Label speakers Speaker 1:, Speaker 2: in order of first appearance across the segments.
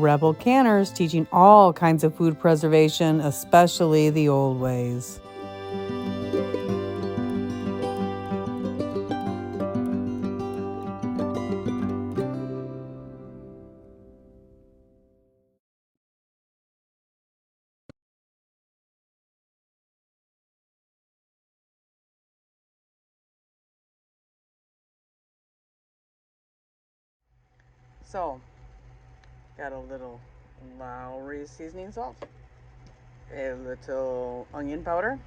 Speaker 1: Rebel Canners, teaching all kinds of food preservation, especially the old ways. So, got a little Lowry seasoning salt, a little onion powder,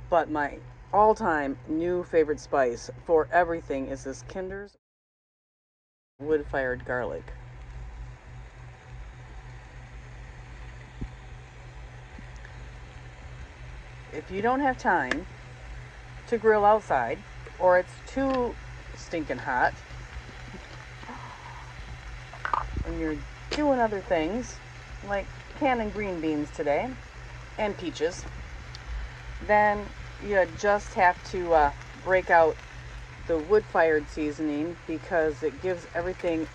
Speaker 1: but my all-time new favorite spice for everything is this Kinder's wood-fired garlic. If you don't have time to grill outside, or it's too stinking hot, and you're doing other things like canning green beans today and peaches, then you just have to break out the wood-fired seasoning because it gives everything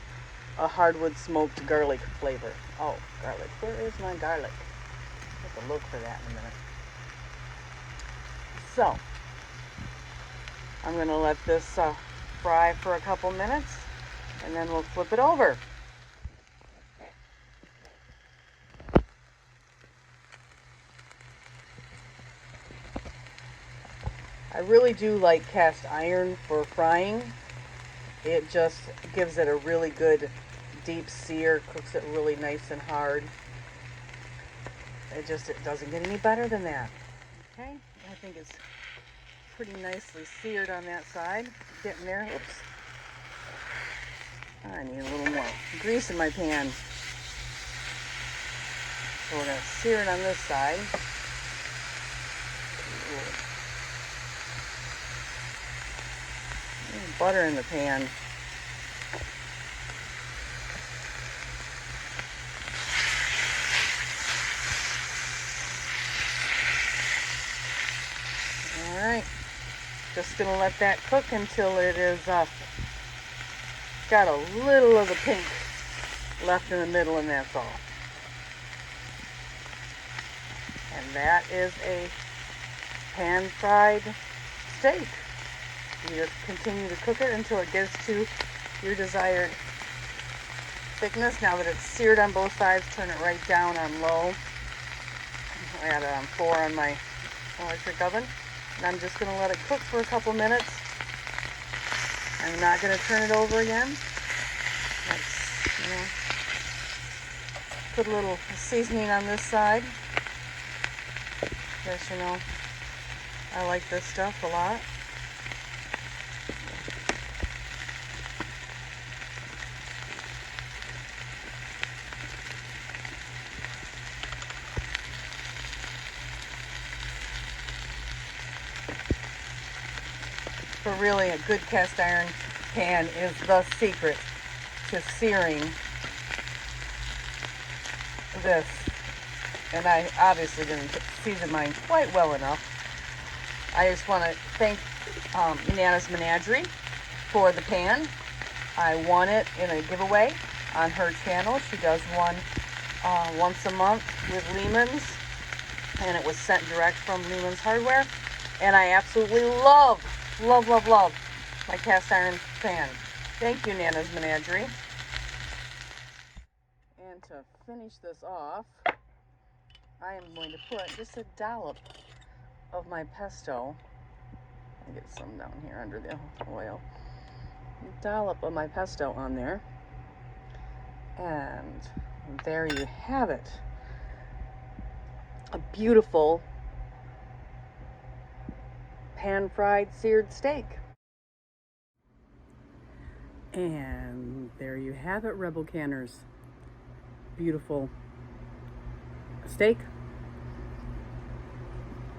Speaker 1: a hardwood smoked garlic flavor. Oh, garlic. Where is my garlic? I have to look for that in a minute. So, I'm going to let this fry for a couple minutes, and then we'll flip it over. I really do like cast iron for frying. It just gives it a really good deep sear, cooks it really nice and hard. It doesn't get any better than that. Okay, I think it's pretty nicely seared on that side. Getting there. Oops. I need a little more grease in my pan. So we're going to sear it on this side. There's butter in the pan. Alright, just going to let that cook until it is got a little of the pink left in the middle, and that's all. And that is a pan-fried steak. You just continue to cook it until it gets to your desired thickness. Now that it's seared on both sides, turn it right down on low. I got it on 4 on my electric oven. And I'm just going to let it cook for a couple minutes. I'm not going to turn it over again. Let's, put a little seasoning on this side. Because, I like this stuff a lot. But really, a good cast iron pan is the secret to searing this. And I obviously didn't season mine quite well enough. I just want to thank Nana's Menagerie for the pan. I won it in a giveaway on her channel. She does one once a month with Lehman's, and it was sent direct from Lehman's Hardware. And I absolutely love my cast iron pan. Thank you, Nana's Menagerie. And to finish this off, I am going to put just a dollop of my pesto. I'll get some down here under the oil. A dollop of my pesto on there. And there you have it. A beautiful pan-fried seared steak. And there you have it, Rebel Canners. Beautiful steak.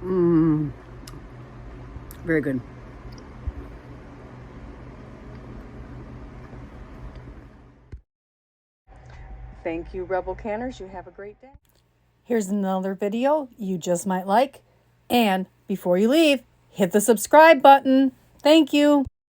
Speaker 1: Very good. Thank you, Rebel Canners. You have a great day. Here's another video you just might like. And before you leave, hit the subscribe button. Thank you.